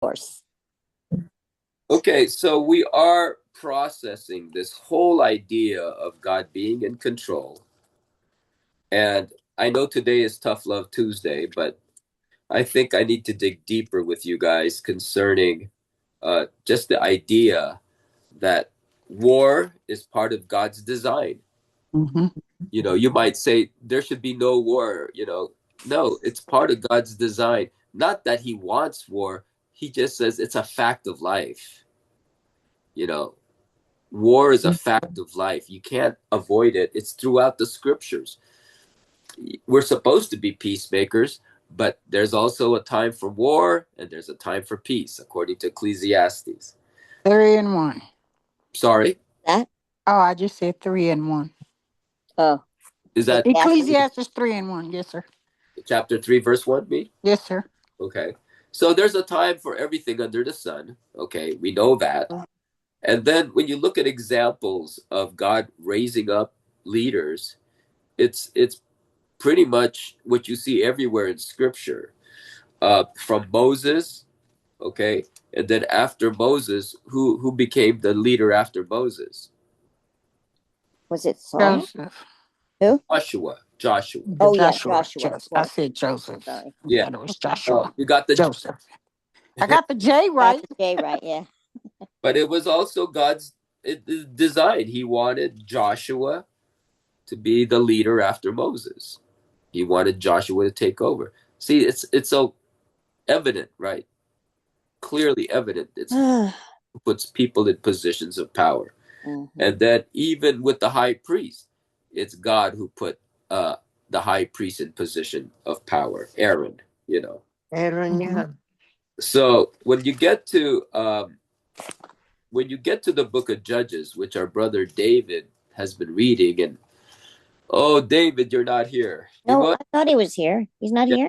course. Okay, so we are processing this whole idea of God being in control. And I know today is Tough Love Tuesday, but I think I need to dig deeper with you guys concerning just the idea that war is part of God's design. Mm-hmm. You know, you might say there should be no war, you know. No, it's part of God's design. Not that he wants war, he just says it's a fact of life. You know, war is a fact of life. You can't avoid it. It's throughout the scriptures. We're supposed to be peacemakers, but there's also a time for war and there's a time for peace, according to Ecclesiastes. 3 and 1. Sorry, That? Oh, I just said 3 and 1. Oh, is that Ecclesiastes 3 and 1. Yes, sir. chapter 3, verse 1, me? Yes, sir. Okay. So there's a time for everything under the sun. Okay, we know that. And then when you look at examples of God raising up leaders, it's pretty much what you see everywhere in Scripture. From Moses, okay, and then after Moses, who became the leader after Moses? was it Saul? Joseph. Who? Joshua. Oh, yeah, Joshua. Joshua, of I course. said Joseph. Sorry. Yeah. It was Joshua. You got the Joseph. I got the J right. Got the J right, yeah. but it was also God's design. He wanted Joshua to be the leader after Moses. He wanted Joshua to take over. See, it's so evident, right? Clearly evident. It puts people in positions of power. Mm-hmm. And then even with the high priest, it's God who put the high priest in position of power, Aaron, you know. Aaron, yeah. So when you get to the book of Judges, which our brother David has been reading, and oh, David, you're not here. No, I thought he was here. He's not here?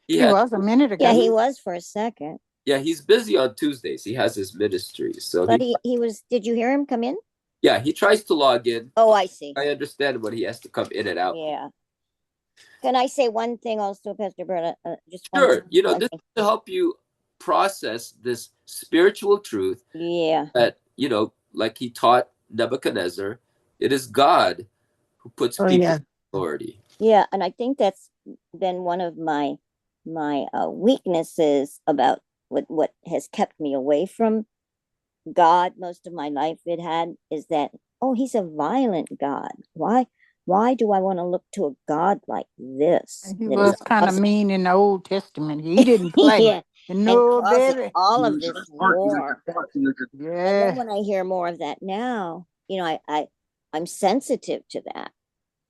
He was a minute ago. Yeah, he was for a second. Yeah, he's busy on Tuesdays. He has his ministry. So but he was, did you hear him come in? Yeah, he tries to log in. Oh, I see. I understand when he has to come in and out. Yeah. Can I say one thing also, Pastor Berta? Just sure. You know, this is to help you process this spiritual truth. Yeah. That, you know, like he taught Nebuchadnezzar, it is God who puts people in authority. Yeah, and I think that's been one of my weaknesses about what has kept me away from God most of my life. It had is that, oh, he's a violent God. Why do I want to look to a God like this? He was kind of mean in the Old Testament. He didn't play. Yeah. No, baby. All of this war. Yeah. And then when I hear more of that now, you know, I'm sensitive to that.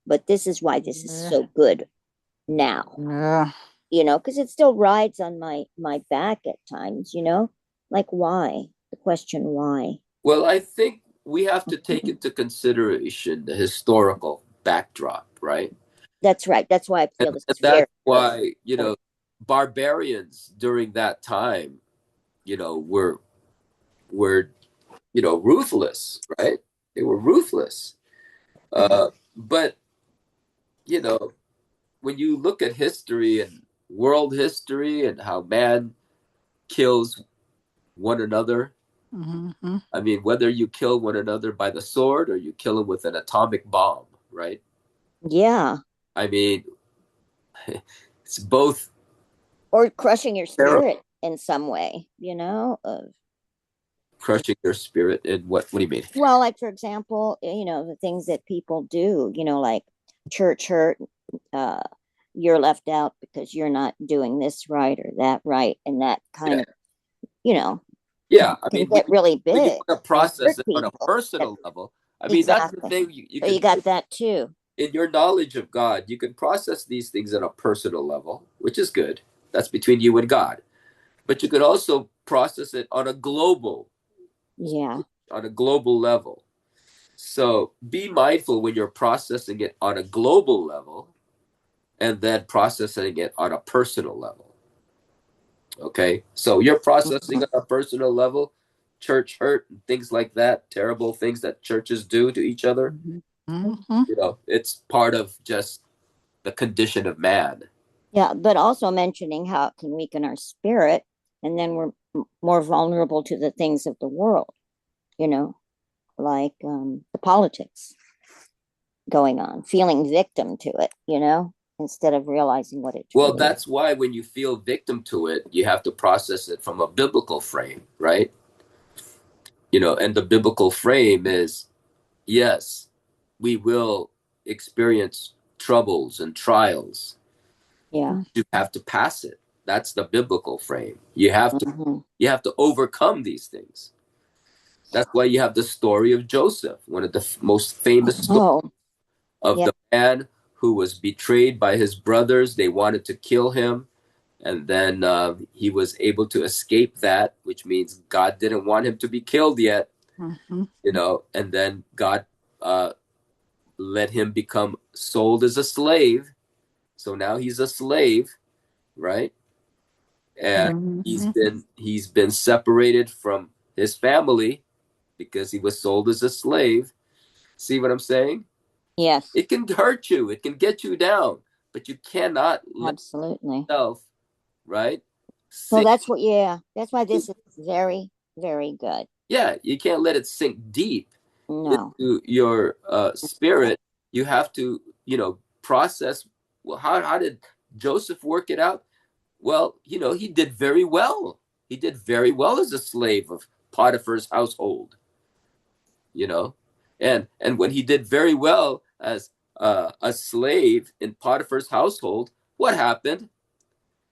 But this is why this is so good now. Yeah. You know, because it still rides on my back at times, you know? Like, why? The question, why? Well, I think we have to take into consideration the historical backdrop, right? That's right. That's why I feel this is that's why, you know, barbarians during that time, you know, were you know, ruthless, right? They were ruthless. But, you know, when you look at history and world history and how man kills one another, I mean, whether you kill one another by the sword or you kill them with an atomic bomb, right? Yeah. I mean, it's both. Or crushing your spirit in some way, you know, of crushing your spirit in what do you mean? Well, like, for example, you know, the things that people do, you know, like church hurt, you're left out because you're not doing this right or that right, and that kind of, you know, yeah, I mean, get really big. You want to process it on a personal level. I mean, that's the thing. You got that too. In your knowledge of God, you can process these things on a personal level, which is good. That's between you and God. But you could also process it on a global, on a global level. So be mindful when you're processing it on a global level and then processing it on a personal level. Okay, so you're processing on a personal level, church hurt and things like that, terrible things that churches do to each other. You know, it's part of just the condition of man. Yeah, but also mentioning how it can weaken our spirit, and then more vulnerable to the things of the world, like the politics going on, feeling victim to it, instead of realizing what it Well, truly that's why when you feel victim to it, you have to process it from a biblical frame, right? And the biblical frame is, yes, we will experience troubles and trials. Yeah. You have to pass it. That's the biblical frame. You have to overcome these things. That's why you have the story of Joseph, one of the most famous stories of the man who was betrayed by his brothers. They wanted to kill him. And then he was able to escape that, which means God didn't want him to be killed yet, and then God let him become sold as a slave. So now he's a slave, right? And he's been separated from his family because he was sold as a slave. See what I'm saying? Yes. It can hurt you. It can get you down, but you cannot let yourself, right? Well, that's why this is very, very good. Yeah, you can't let it sink deep into your spirit. You have to, process. Well, how did Joseph work it out? Well, he did very well. He did very well as a slave of Potiphar's household. And when he did very well as a slave in Potiphar's household, what happened?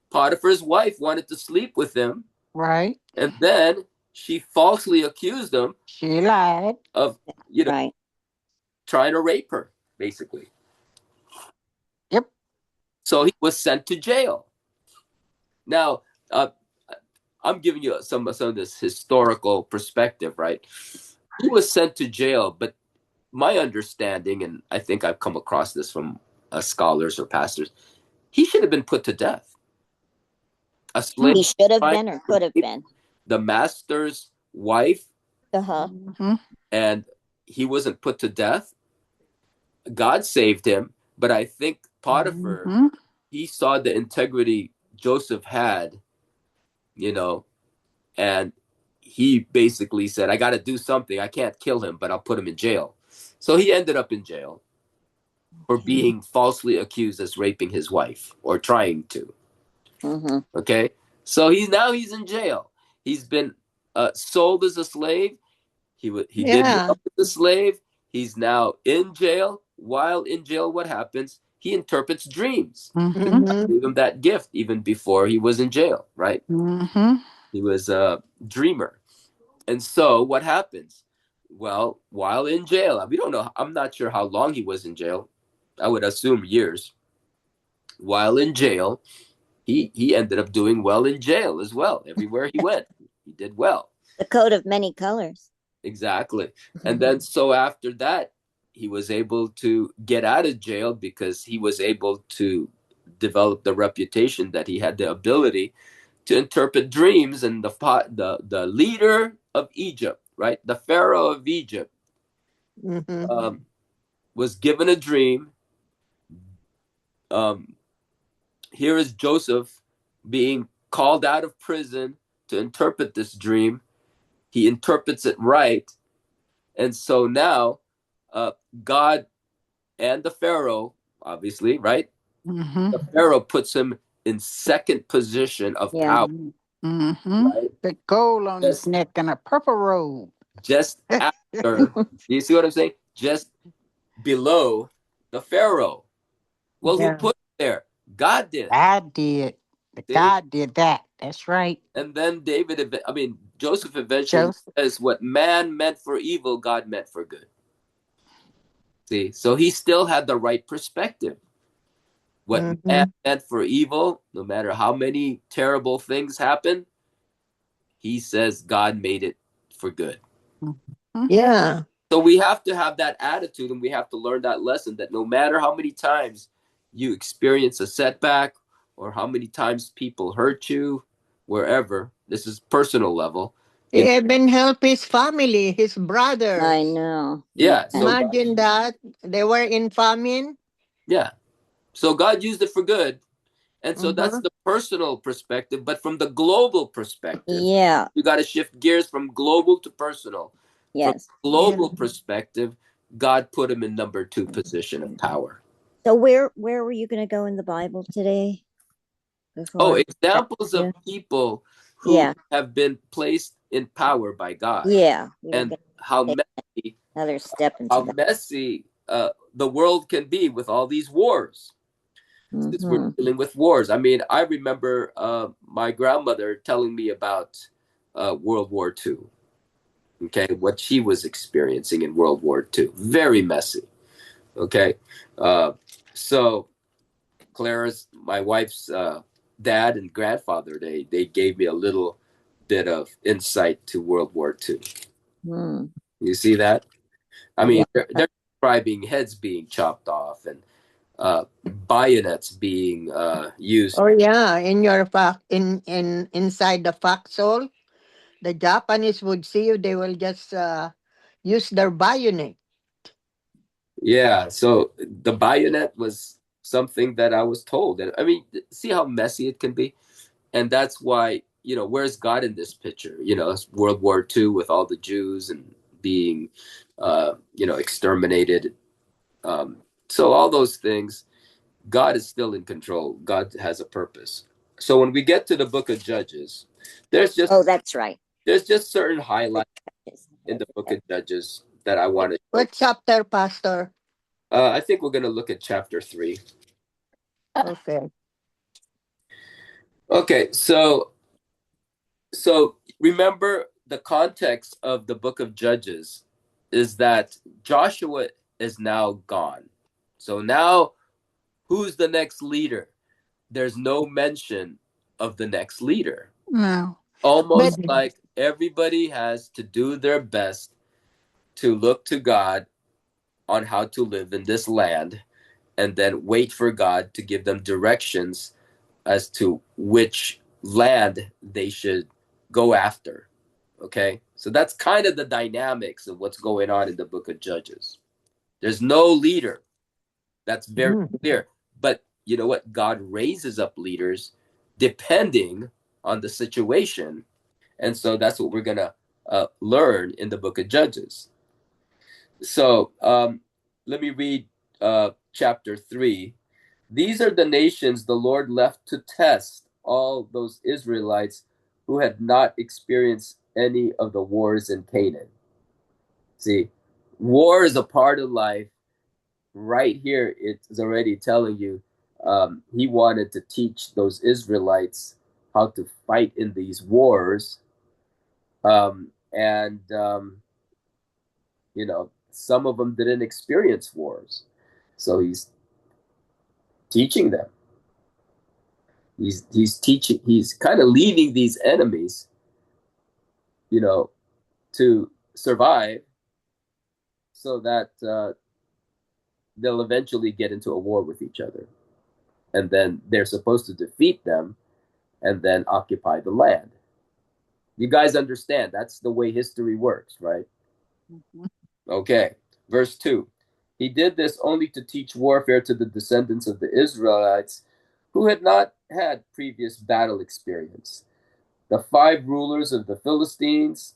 Potiphar's wife wanted to sleep with him. Right. And then she falsely accused him. She lied. Of, trying to rape her, basically. Yep. So he was sent to jail. Now, I'm giving you some of this historical perspective, right? He was sent to jail, but my understanding, and I think I've come across this from scholars or pastors, he should have been put to death. A slave. He should have been or could have been. The master's wife. Mm-hmm. And he wasn't put to death. God saved him. But I think Potiphar, he saw the integrity Joseph had, and he basically said, I got to do something. I can't kill him, but I'll put him in jail. So he ended up in jail for being falsely accused as raping his wife or trying to. Mm-hmm. Okay. So he's in jail. He's been sold as a slave. He did well as a slave. He's now in jail. While in jail, what happens? He interprets dreams. I gave him that gift even before he was in jail, right? He was a dreamer. And so what happens? Well, while in jail, we don't know. I'm not sure how long he was in jail. I would assume years. While in jail, he ended up doing well in jail as well. Everywhere he went, he did well. The coat of many colors. Exactly. And then so after that, he was able to get out of jail because he was able to develop the reputation that he had the ability to interpret dreams. And the leader of Egypt, right? The Pharaoh of Egypt was given a dream. Here is Joseph being called out of prison to interpret this dream. He interprets it right. And so now God and the Pharaoh, obviously, right? The Pharaoh puts him in second position of power. Right? The gold on his neck and a purple robe. Just after, you see what I'm saying? Just below the Pharaoh. Well, who put him there? God did. God did. God did that. That's right. And then Joseph eventually says, what man meant for evil, God meant for good. See, so he still had the right perspective. What man meant for evil, no matter how many terrible things happen, he says God made it for good. Yeah. So we have to have that attitude, and we have to learn that lesson that no matter how many times you experience a setback or how many times people hurt you, wherever, this is personal level. He even helped his family, his brothers. I know. Yeah. So imagine that. They were in famine. Yeah. So God used it for good. And so that's the personal perspective, but from the global perspective, you got to shift gears from global to personal. From global perspective, God put him in number 2 position of power. So where were you going to go in the Bible today? Examples of people who have been placed in power by God. And how messy, another step into messy the world can be with all these wars. Since we're dealing with wars. I mean, I remember my grandmother telling me about World War II. Okay, what she was experiencing in World War II. Very messy. Okay, so Clara's, my wife's dad and grandfather, they gave me a little bit of insight to World War II. You see that? I mean, they're describing heads being chopped off and bayonets being used. Oh yeah, in your inside the foxhole, the Japanese would see you. They will just use their bayonet. Yeah, so the bayonet was something that I was told, and I mean, see how messy it can be, and that's why, you know, where's God in this picture? You know, it's World War II with all the Jews and being, you know, exterminated. So all those things. God is still in control. God has a purpose. So when we get to the book of Judges, there's just that's right. There's just certain highlights in the book of Judges that I want to. What chapter, Pastor? I think we're going to look at chapter 3. Okay. Okay, so remember the context of the book of Judges is that Joshua is now gone. So now who's the next leader? There's no mention of the next leader. No. Almost like everybody has to do their best to look to God on how to live in this land and then wait for God to give them directions as to which land they should go after. Okay? So that's kind of the dynamics of what's going on in the book of Judges. There's no leader. That's very clear. But you know what? God raises up leaders depending on the situation. And so that's what we're going to learn in the book of Judges. So let me read chapter 3. These are the nations the Lord left to test all those Israelites who had not experienced any of the wars in Canaan. See, war is a part of life. Right here, it's already telling you he wanted to teach those Israelites how to fight in these wars. You know, some of them didn't experience wars. So he's teaching them. He's teaching, he's kind of leaving these enemies, you know, to survive so that they'll eventually get into a war with each other. And then they're supposed to defeat them and then occupy the land. You guys understand that's the way history works, right? Okay. Verse 2. He did this only to teach warfare to the descendants of the Israelites who had not had previous battle experience. The 5 rulers of the Philistines,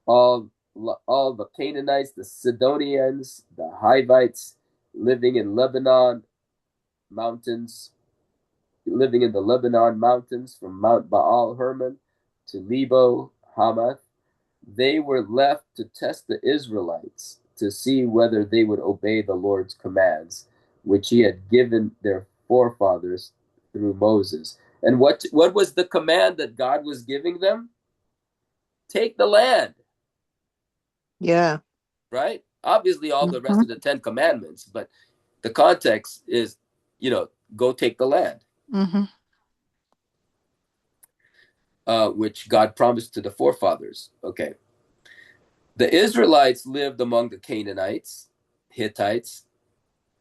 all the Canaanites, the Sidonians, the Hivites living in Lebanon mountains, living in the Lebanon mountains from Mount Baal Hermon to Lebo Hamath, they were left to test the Israelites to see whether they would obey the Lord's commands, which he had given their forefathers through Moses. And what was the command that God was giving them? Take the land. Yeah. Right? Obviously, all the rest of the 10 commandments, but the context is, you know, go take the land. Which God promised to the forefathers. Okay. The Israelites lived among the Canaanites, Hittites,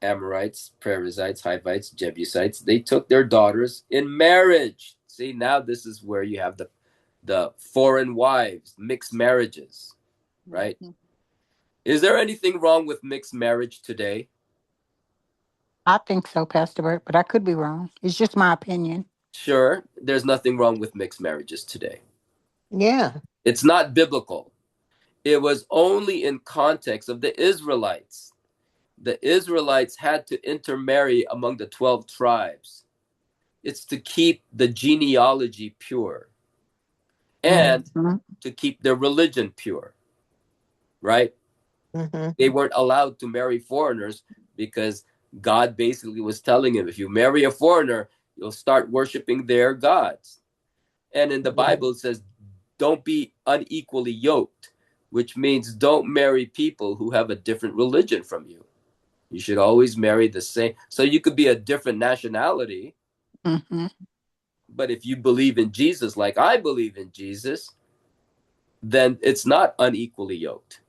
Amorites, Perizzites, Hivites, Jebusites. They took their daughters in marriage. See, now this is where you have the foreign wives, mixed marriages, right? Is there anything wrong with mixed marriage today? I think so, Pastor Bert, but I could be wrong. It's just my opinion. Sure, there's nothing wrong with mixed marriages today. Yeah. It's not biblical. It was only in context of the Israelites. The Israelites had to intermarry among the 12 tribes. It's to keep the genealogy pure and to keep their religion pure, right? They weren't allowed to marry foreigners because God basically was telling him, if you marry a foreigner, you'll start worshiping their gods. And in the Bible, it says, don't be unequally yoked, which means don't marry people who have a different religion from you. You should always marry the same. So you could be a different nationality, but if you believe in Jesus like I believe in Jesus, then it's not unequally yoked.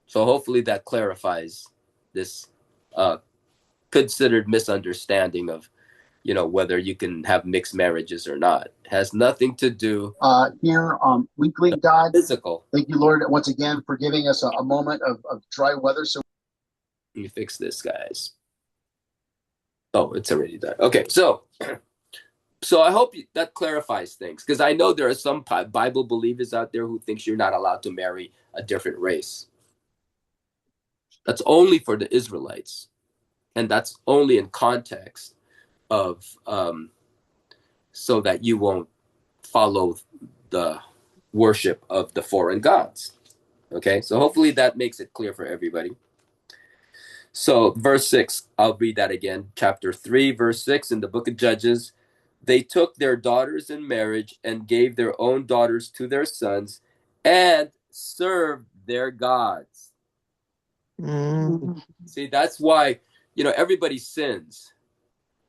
So hopefully that clarifies this considered misunderstanding of, whether you can have mixed marriages or not. It has nothing to do here weekly, God. Physical. Thank you, Lord, once again for giving us a moment of dry weather. So let me fix this, guys. Oh, it's already done. Okay, so I hope that clarifies things, because I know there are some Bible believers out there who thinks you're not allowed to marry a different race. That's only for the Israelites, and that's only in context of so that you won't follow the worship of the foreign gods. Okay, so hopefully that makes it clear for everybody. So verse 6, I'll read that again. Chapter 3, verse 6 in the book of Judges. They took their daughters in marriage and gave their own daughters to their sons and served their gods. See, that's why, everybody sins,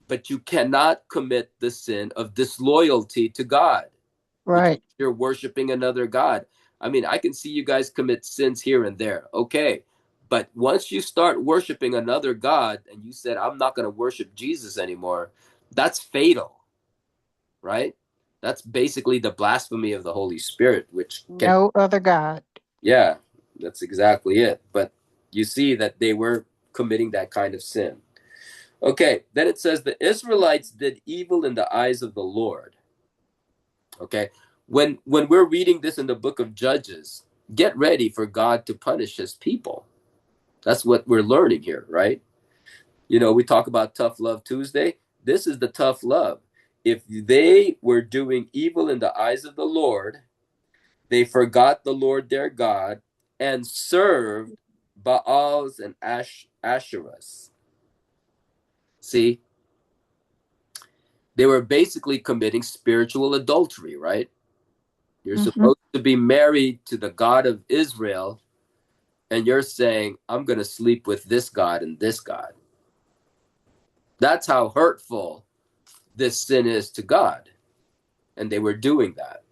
but you cannot commit the sin of disloyalty to God. Right. You're worshiping another God. I mean, I can see you guys commit sins here and there. Okay. But once you start worshiping another God and you said, I'm not going to worship Jesus anymore, that's fatal, right? That's basically the blasphemy of the Holy Spirit, which can... No other God. Yeah, that's exactly it. But you see that they were committing that kind of sin. Okay, then it says the Israelites did evil in the eyes of the Lord. Okay, when we're reading this in the book of Judges, get ready for God to punish his people. That's what we're learning here, right? We talk about tough love Tuesday. This is the tough love. If they were doing evil in the eyes of the Lord, they forgot the Lord their God and served Baals and Asherahs. See, they were basically committing spiritual adultery, right? You're supposed to be married to the God of Israel, and you're saying, I'm going to sleep with this God and this God. That's how hurtful this sin is to God. And they were doing that.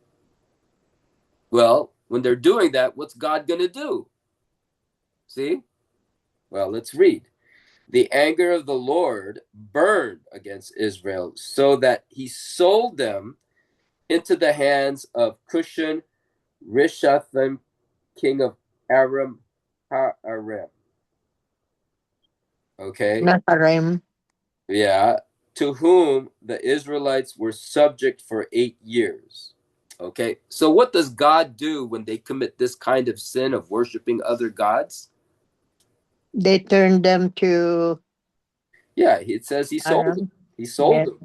Well, when they're doing that, what's God going to do? See? Well, let's read. The anger of the Lord burned against Israel so that he sold them into the hands of Cushan Rishathaim, king of Aram Ha'aram. Okay. Naharim. Yeah. To whom the Israelites were subject for 8 years. Okay. So what does God do when they commit this kind of sin of worshiping other gods? They turned them to Yeah, it says he sold Aram. them. He sold Yes. them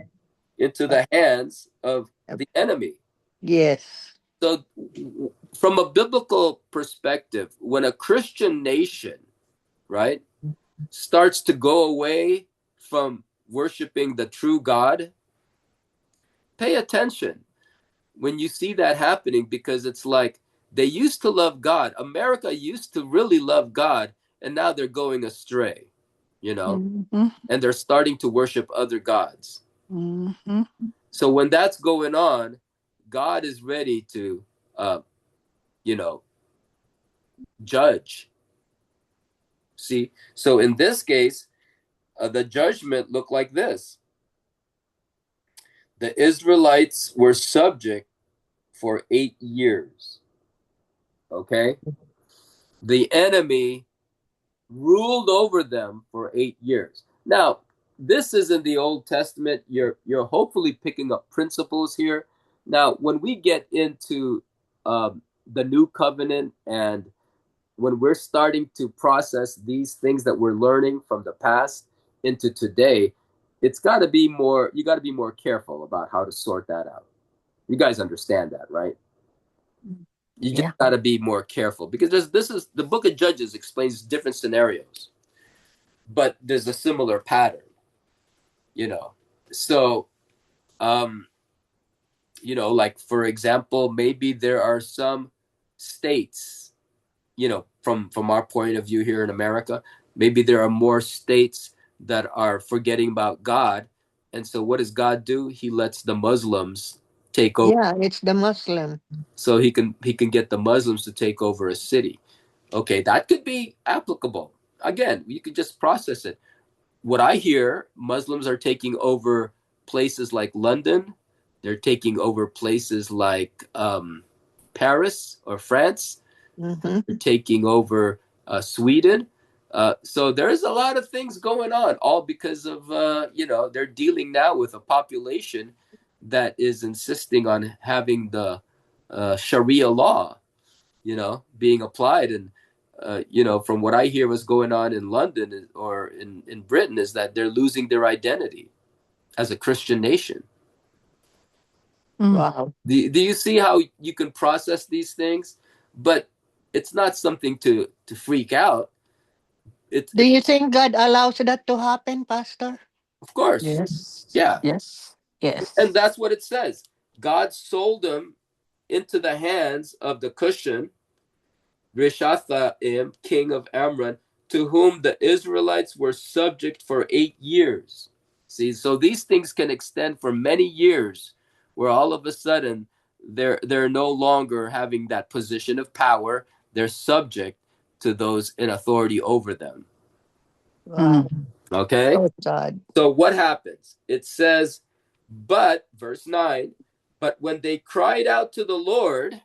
into the hands of the enemy. Yes. So from a biblical perspective, when a Christian nation, right, starts to go away from worshiping the true God, pay attention when you see that happening, because it's like they used to love God. America used to really love God, and now they're going astray, and they're starting to worship other gods. So when that's going on, God is ready to, judge. See, so in this case, the judgment looked like this. The Israelites were subject for 8 years. Okay? The enemy ruled over them for 8 years. Now, this is in the Old Testament. You're hopefully picking up principles here. Now, when we get into the New Covenant, and when we're starting to process these things that we're learning from the past into today, it's got to be more. You got to be more careful about how to sort that out. You guys understand that, right? You just got to be more careful, because this is the Book of Judges explains different scenarios, but there's a similar pattern. So like, for example, maybe there are some states, from our point of view here in America, maybe there are more states that are forgetting about God. And so what does God do? He lets the Muslims take over. Yeah, it's the Muslim. So he can get the Muslims to take over a city. Okay, that could be applicable. Again, you could just process it. What I hear, Muslims are taking over places like London. They're taking over places like Paris or France. Mm-hmm. They're taking over Sweden. So there's a lot of things going on, all because of, they're dealing now with a population that is insisting on having the Sharia law, being applied. And from what I hear, what's going on in London or in Britain is that they're losing their identity as a Christian nation. Wow. Do you see how you can process these things? But it's not something to freak out. Do you think God allows that to happen, Pastor? Of course. Yes. Yeah. Yes. Yes. And that's what it says. God sold them into the hands of the Cushan, Rishathaim, king of Amram, to whom the Israelites were subject for 8 years. See, so these things can extend for many years, where all of a sudden they're no longer having that position of power. They're subject to those in authority over them. Wow. Okay? Oh, God. So what happens? It says, but, verse 9, but when they cried out to the Lord,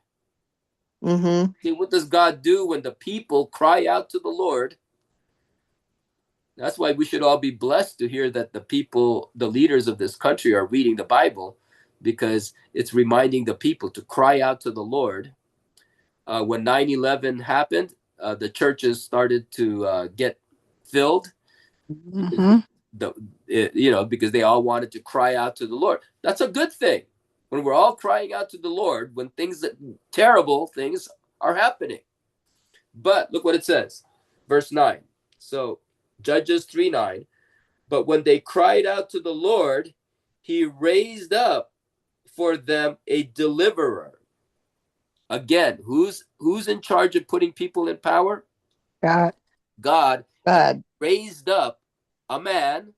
see, what does God do when the people cry out to the Lord? That's why we should all be blessed to hear that the people, the leaders of this country, are reading the Bible, because it's reminding the people to cry out to the Lord. When 9/11 happened, the churches started to get filled, because they all wanted to cry out to the Lord. That's a good thing. When we're all crying out to the Lord, when terrible things are happening. But look what it says, verse 9. So Judges 3:9. But when they cried out to the Lord, he raised up for them a deliverer. Again, who's in charge of putting people in power? God. God raised up a man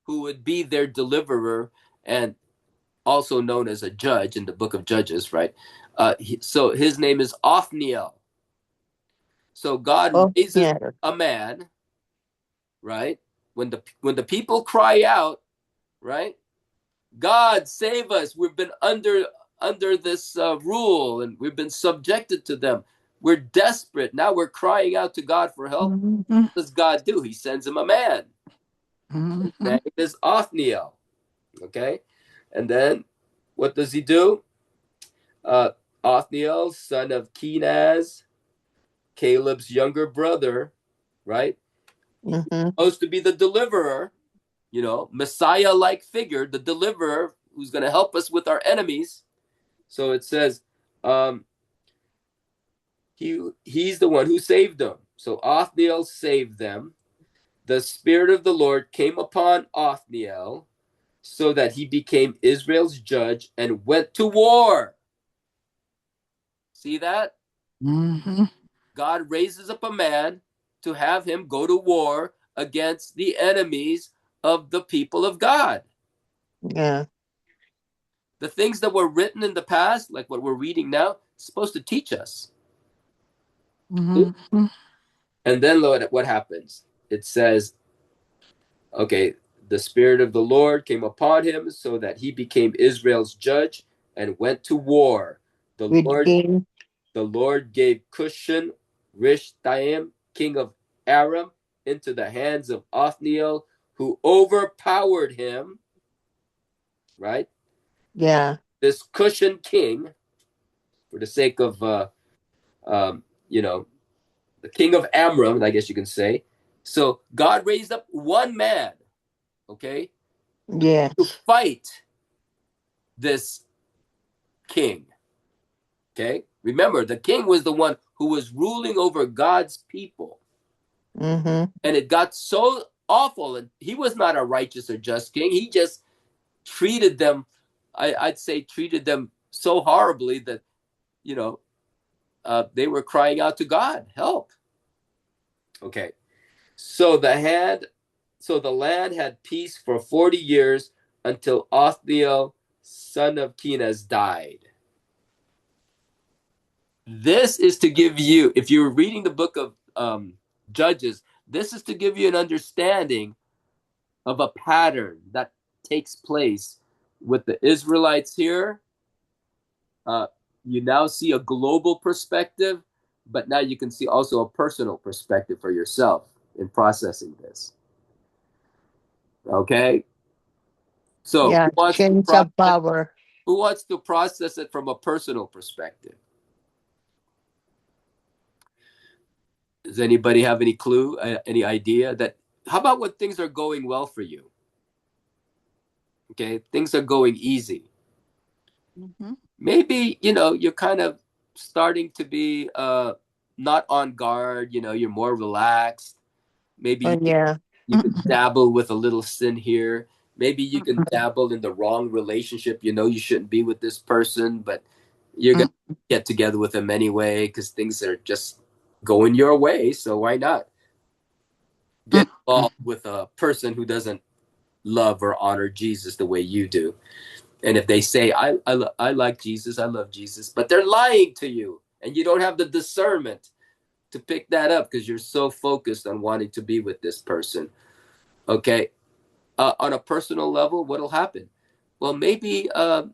who would be their deliverer, and also known as a judge in the book of Judges, right? So his name is Othniel. So God raises a man, right? When the people cry out, right? God, save us. We've been under this rule, and we've been subjected to them. We're desperate. Now we're crying out to God for help. What does God do? He sends him a man. His name is Othniel. Okay? And then what does he do? Othniel, son of Kenaz, Caleb's younger brother, right? Supposed to be the deliverer, Messiah-like figure, the deliverer who's going to help us with our enemies. So it says, he's the one who saved them. So Othniel saved them. The Spirit of the Lord came upon Othniel, so that he became Israel's judge and went to war. See that? God raises up a man to have him go to war against the enemies of the people of God. Yeah. The things that were written in the past, like what we're reading now, supposed to teach us. And then, Lord, what happens? It says, okay, the Spirit of the Lord came upon him, so that he became Israel's judge and went to war. The Lord gave Cushan-Rishathaim, king of Aram, into the hands of Othniel, who overpowered him, right? Yeah. This Cushan king, for the sake of, you know, the king of Amram, I guess you can say. So God raised up one man, okay, to Yes. fight this king, okay? Remember, the king was the one who was ruling over God's people. Mm-hmm. And it got so awful, and he was not a righteous or just king. He just treated them, I'd say treated them so horribly that, you know, they were crying out to God, help. Okay. So the land had peace for 40 years until Othniel, son of Kenaz, died. This is to give you, if you're reading the book of Judges, this is to give you an understanding of a pattern that takes place with the Israelites here. You now see a global perspective, but now you can see also a personal perspective for yourself in processing this. Okay? So Yeah. Change of power. who wants to process it from a personal perspective? Does anybody have any clue, any idea that, how about when things are going well for you? Okay, things are going easy. Mm-hmm. Maybe, you know, you're kind of starting to be not on guard, you know, you're more relaxed. Maybe Oh, yeah. you can dabble with a little sin here. Maybe you can dabble in the wrong relationship. You know, you shouldn't be with this person, but you're going to get together with them anyway because things are just going your way. So why not get involved with a person who doesn't love or honor Jesus the way you do? And if they say, I like Jesus, I love Jesus, but they're lying to you and you don't have the discernment to pick that up because you're so focused on wanting to be with this person. Okay. On a personal level, what'll happen? Well, maybe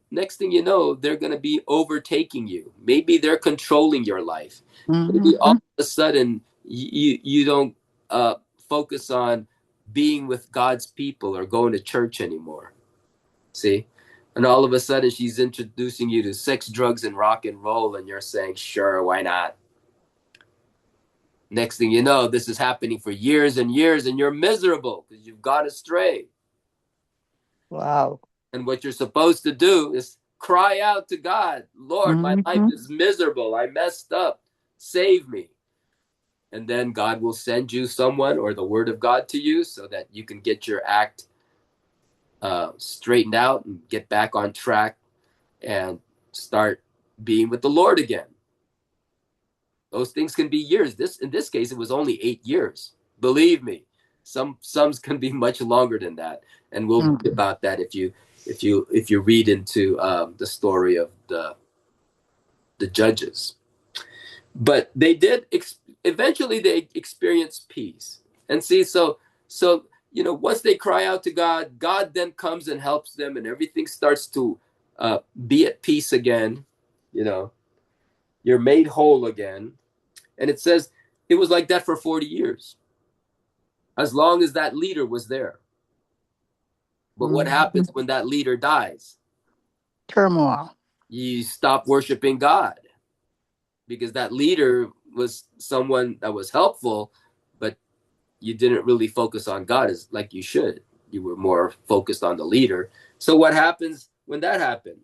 next thing you know, they're going to be overtaking you. Maybe they're controlling your life. Maybe all of a sudden you don't focus on being with God's people or going to church anymore. See? And all of a sudden she's introducing you to sex, drugs, and rock and roll, and you're saying, sure, why not? Next thing you know, this is happening for years and years, and you're miserable because you've gone astray. Wow. And what you're supposed to do is cry out to God, Lord, my life is miserable. I messed up. Save me. And then God will send you someone or the word of God to you so that you can get your act straightened out and get back on track and start being with the Lord again. Those things can be years. In this case, it was only 8 years. Believe me, some can be much longer than that, and we'll read about that if you read into the story of the judges. But they did eventually they experienced peace. And see, so you know, once they cry out to God, God then comes and helps them, and everything starts to be at peace again. You know, you're made whole again. And it says it was like that for 40 years, as long as that leader was there. But what happens when that leader dies? Turmoil. You stop worshiping God because that leader was someone that was helpful, but you didn't really focus on God as like you should. You were more focused on the leader. So what happens when that happened?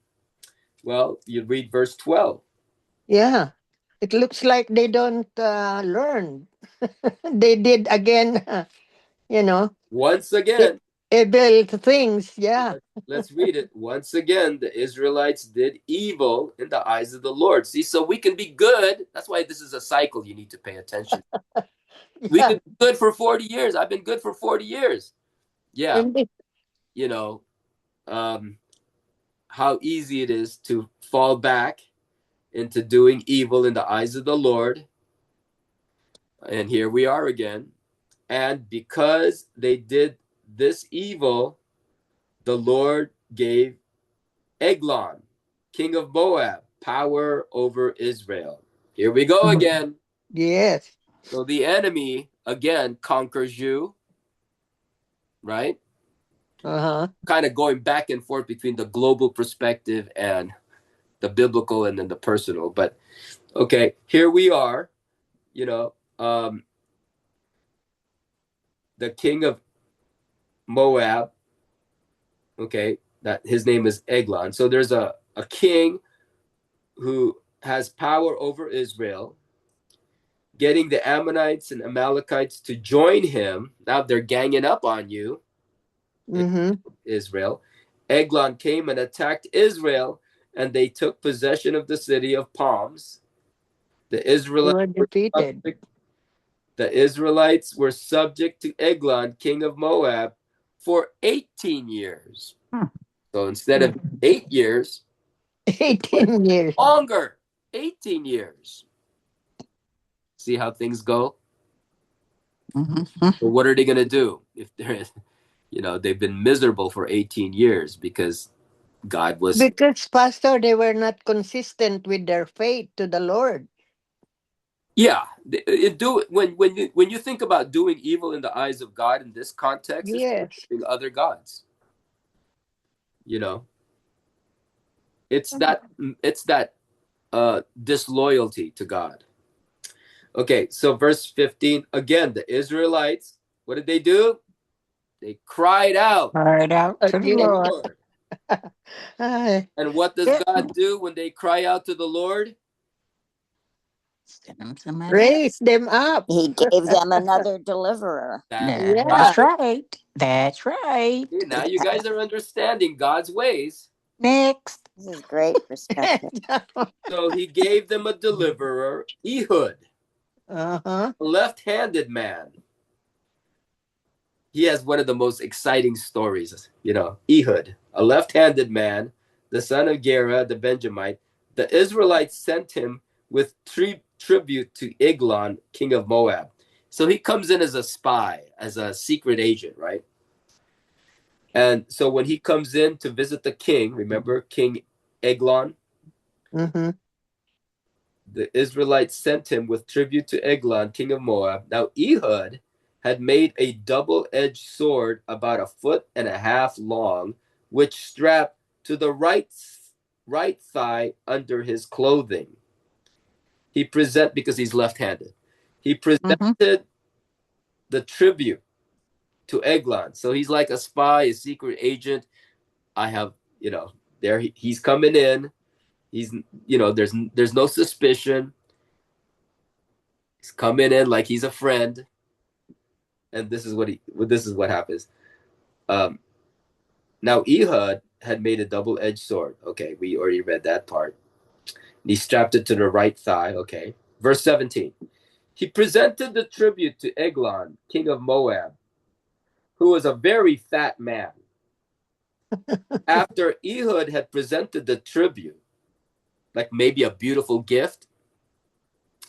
Well, you read verse 12. Yeah. It looks like they don't learn. They did again, you know, Once again, evil things. Yeah. let's read it. Once again, the Israelites did evil in the eyes of the Lord. See, so we can be good. That's why this is a cycle you need to pay attention. We Yeah. could be good for 40 years. I've been good for 40 years. Yeah. And You know, how easy it is to fall back into doing evil in the eyes of the Lord. And here we are again. And because they did this evil, the Lord gave Eglon, king of Moab, power over Israel. Here we go again. yes. So the enemy again conquers you. right? Uh-huh. Kind of going back and forth between the global perspective and the biblical and then the personal. But okay, here we are, you know, the king of Moab, okay, that his name is Eglon. So there's a king who has power over Israel, getting the Ammonites and Amalekites to join him. Now they're ganging up on you, Israel. Eglon came and attacked Israel, and they took possession of the city of palms. The They Israelites were defeated. were subject to Eglon, king of Moab, for 18 years. So instead of 8 years, 18 years. longer, 18 years. See how things go? So what are they going to do if they're, they've been miserable for 18 years because God was. Because, Pastor, they were not consistent with their faith to the Lord. Yeah, when you think about doing evil in the eyes of God in this context, it's worshiping other gods. It's that disloyalty to God. Okay, so verse 15 again, the Israelites, what did they do? They cried out To the Lord. And what does God do when they cry out to the Lord? Raise them up. He gave them another deliverer. That's right. That's right. Okay, now you guys are understanding God's ways. Next. This is great perspective. So he gave them a deliverer, Ehud, a left-handed man. He has one of the most exciting stories, Ehud, a left-handed man, the son of Gera, the Benjamite. The Israelites sent him with tribute to Eglon, king of Moab. So he comes in as a spy, as a secret agent, right? And so when he comes in to visit the king, remember King Eglon? The Israelites sent him with tribute to Eglon, king of Moab. Now Ehud had made a double-edged sword about 1.5 feet long, which strapped to the right thigh under his clothing. Because he's left-handed. He presented the tribute to Eglon. So he's like a spy, a secret agent. I have, there he's coming in. He's, there's no suspicion. He's coming in like he's a friend. And this is what happens. Now Ehud had made a double-edged sword. Okay, we already read that part. And he strapped it to the right thigh. Okay. Verse 17. He presented the tribute to Eglon, king of Moab, who was a very fat man. After Ehud had presented the tribute, like maybe a beautiful gift,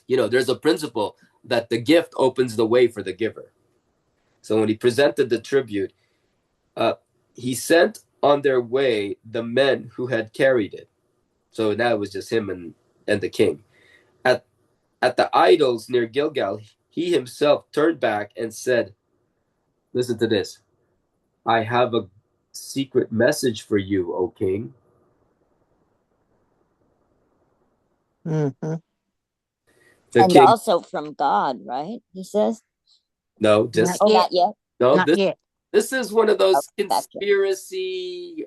there's a principle that the gift opens the way for the giver. So when he presented the tribute, he sent on their way the men who had carried it. So now it was just him and the king. At the idols near Gilgal, he himself turned back and said, listen to this, I have a secret message for you, O king. And king, also from God, right? He says. No, just not yet. No, not yet. This is one of those conspiracy,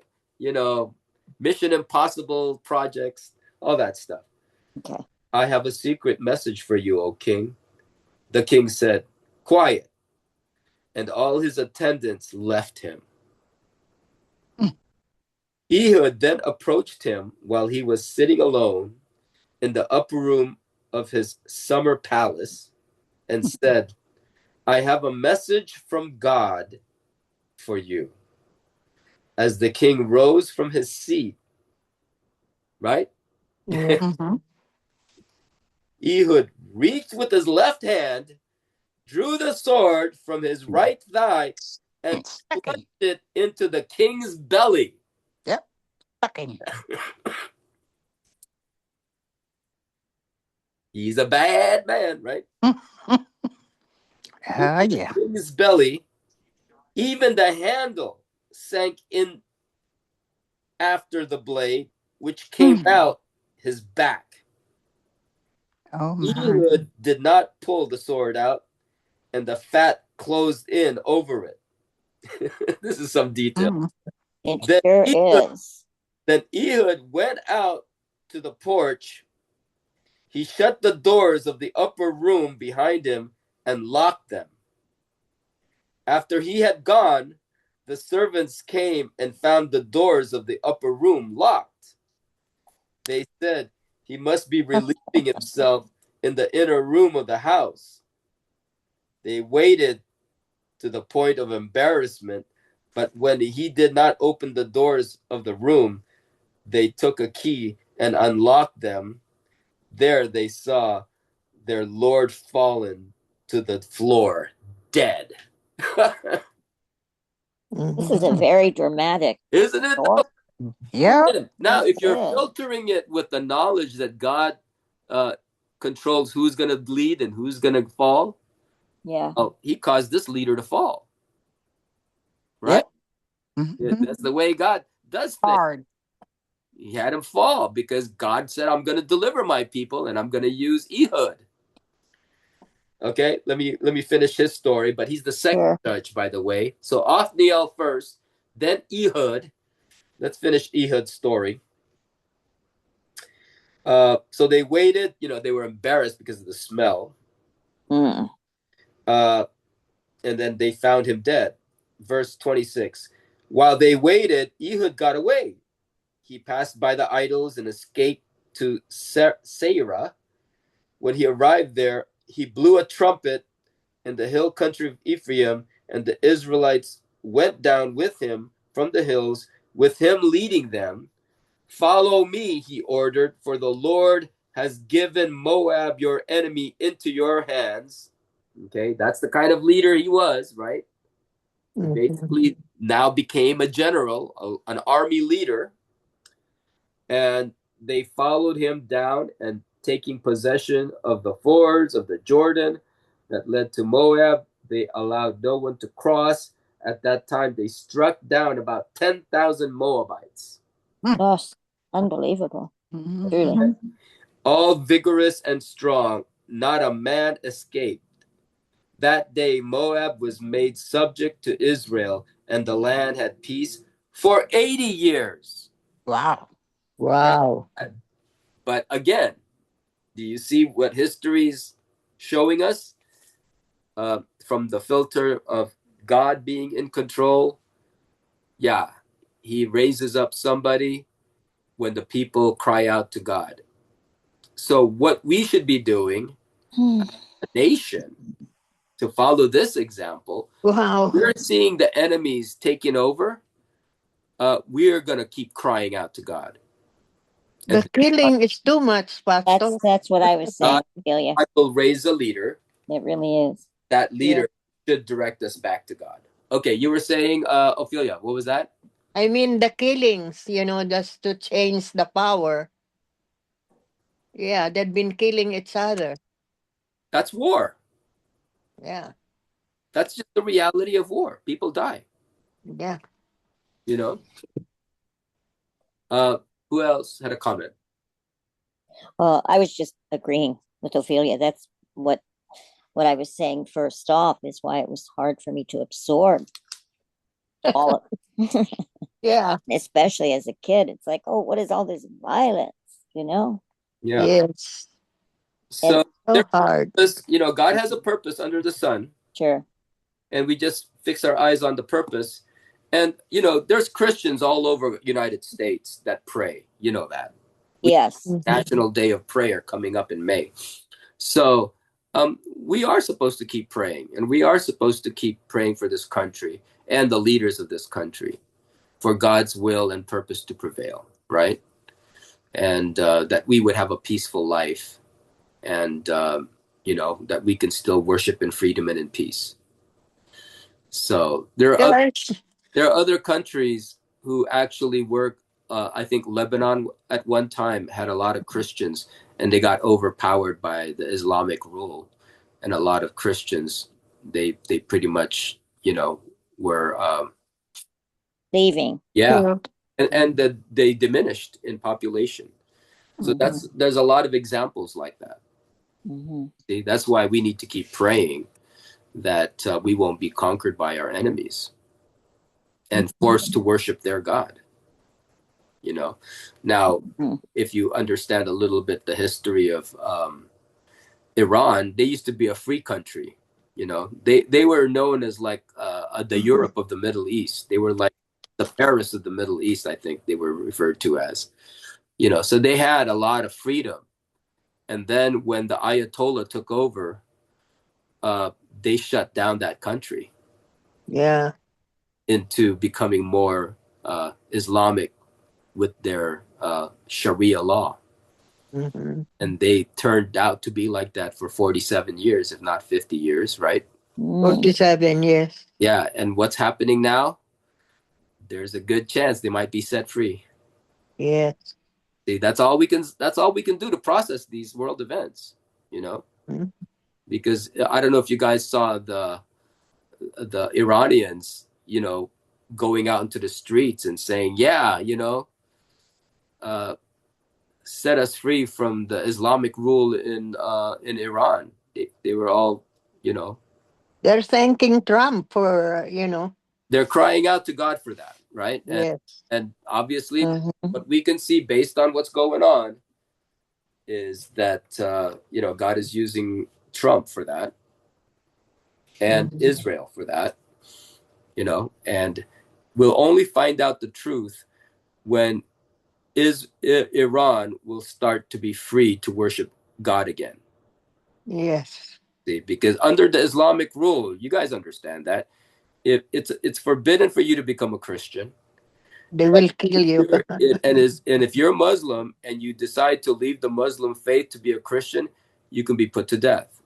Mission Impossible projects, all that stuff. Okay. I have a secret message for you, O king. The king said, quiet. And all his attendants left him. Ehud then approached him while he was sitting alone in the upper room of his summer palace and said, I have a message from God for you. As the king rose from his seat, right? Ehud reached with his left hand, drew the sword from his right thigh, and plunged it into the king's belly. Yep. Fucking. He's a bad man, right? Yeah. King's belly. Even the handle sank in after the blade, which came out his back. Oh my. Ehud did not pull the sword out, and the fat closed in over it. This is some detail. It Then sure Ehud, is. then Ehud went out to the porch. He shut the doors of the upper room behind him and locked them. After he had gone, the servants came and found the doors of the upper room locked. They said, he must be relieving himself in the inner room of the house. They waited to the point of embarrassment, but when he did not open the doors of the room, they took a key and unlocked them. There they saw their Lord fallen to the floor, dead. This is a very dramatic Isn't it? story. Yeah. Now, if you're Yes. filtering it with the knowledge that God controls who's going to lead and who's going to fall, Yeah. he caused this leader to fall. Right? Yeah, that's the way God does things. Hard. He had him fall because God said, I'm going to deliver my people and I'm going to use Ehud. Okay, let me finish his story, but he's the second judge, by the way. So Othniel first, then Ehud. Let's finish Ehud's story. So they waited, they were embarrassed because of the smell. And then they found him dead. Verse 26. While they waited, Ehud got away. He passed by the idols and escaped to Seirah. When he arrived there, he blew a trumpet in the hill country of Ephraim, and the Israelites went down with him from the hills, with him leading them. Follow me, he ordered, for the Lord has given Moab, your enemy, into your hands. Okay, that's the kind of leader he was, right? He basically now became a general, an army leader. And they followed him down and taking possession of the fords of the Jordan that led to Moab. They allowed no one to cross. At that time, they struck down about 10,000 Moabites. Yes, unbelievable. Truly. All vigorous and strong, not a man escaped. That day, Moab was made subject to Israel, and the land had peace for 80 years. Wow. Wow. But again, do you see what history's showing us from the filter of God being in control? Yeah, he raises up somebody when the people cry out to God. So what we should be doing, a nation, to follow this example, Wow. we're seeing the enemies taking over. We're going to keep crying out to God. The killing is too much, Pastor. That's what I was saying, Ophelia. I will raise a leader. It really is. That leader should direct us back to God. Okay, you were saying, Ophelia, what was that? I mean the killings, just to change the power. Yeah, they've been killing each other. That's war. Yeah. That's just the reality of war. People die. Yeah. Who else had a comment? Well, I was just agreeing with Ophelia. That's what I was saying first off is why it was hard for me to absorb all of it. Yeah. Especially as a kid. It's like, oh, what is all this violence, Yeah. Yes. So hard. God has a purpose under the sun. Sure. And we just fix our eyes on the purpose. And, there's Christians all over United States that pray. You know that. Yes. National Day of Prayer coming up in May. So we are supposed to keep praying. And we are supposed to keep praying for this country and the leaders of this country for God's will and purpose to prevail, right? And that we would have a peaceful life. And, that we can still worship in freedom and in peace. So there are other countries who actually work. I think Lebanon at one time had a lot of Christians, and they got overpowered by the Islamic rule. And a lot of Christians, they pretty much, were leaving. Yeah. And that they diminished in population. So there's a lot of examples like that. See, that's why we need to keep praying that we won't be conquered by our enemies and forced to worship their God. You know, now, if you understand a little bit the history of Iran, they used to be a free country. You know, they were known as like the Europe of the Middle East. They were like the Paris of the Middle East, I think they were referred to as. You know, so they had a lot of freedom. And then when the Ayatollah took over, they shut down that country. Yeah. Into becoming more Islamic with their Sharia law. And they turned out to be like that for 47 years, if not 50 years, right? 47 years. Yeah, and what's happening now? There's a good chance they might be set free. Yes. See, that's all we can do to process these world events, you know? Because I don't know if you guys saw the Iranians, you know, going out into the streets and saying, yeah, you know, set us free from the Islamic rule in Iran. They were all, you know, they're thanking Trump for, you know. They're crying out to God for that, right? Yes. And obviously, what we can see based on what's going on is that, you know, God is using Trump for that and Israel for that, you know, and we'll only find out the truth when Iran will start to be free to worship God again. Yes. See, because under the Islamic rule, you guys understand that if it's forbidden for you to become a Christian, they will kill you. and if you're Muslim and you decide to leave the Muslim faith to be a Christian, you can be put to death.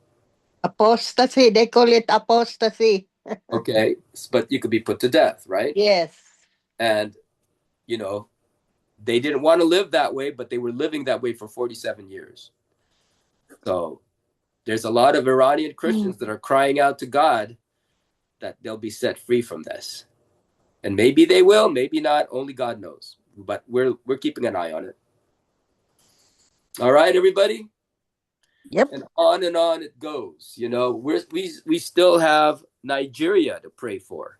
Apostasy, they call it apostasy. Okay, but you could be put to death, right? Yes. And you know, they didn't want to live that way, but they were living that way for 47 years. So there's a lot of Iranian Christians that are crying out to God that they'll be set free from this. And maybe they will, maybe not, only God knows. But we're keeping an eye on it. All right, everybody? Yep. And on it goes. You know, we still have Nigeria to pray for.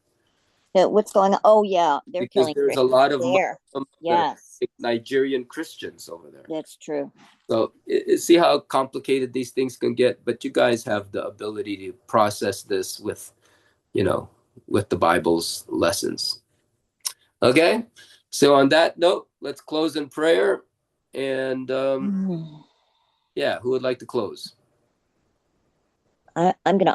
What's going on? Oh yeah, they're because killing there's a lot of there. Yes, Nigerian Christians over there. That's true. So see how complicated these things can get, but you guys have the ability to process this with, you know, with the Bible's lessons. Okay, so on that note, let's close in prayer. And yeah, who would like to close? I'm gonna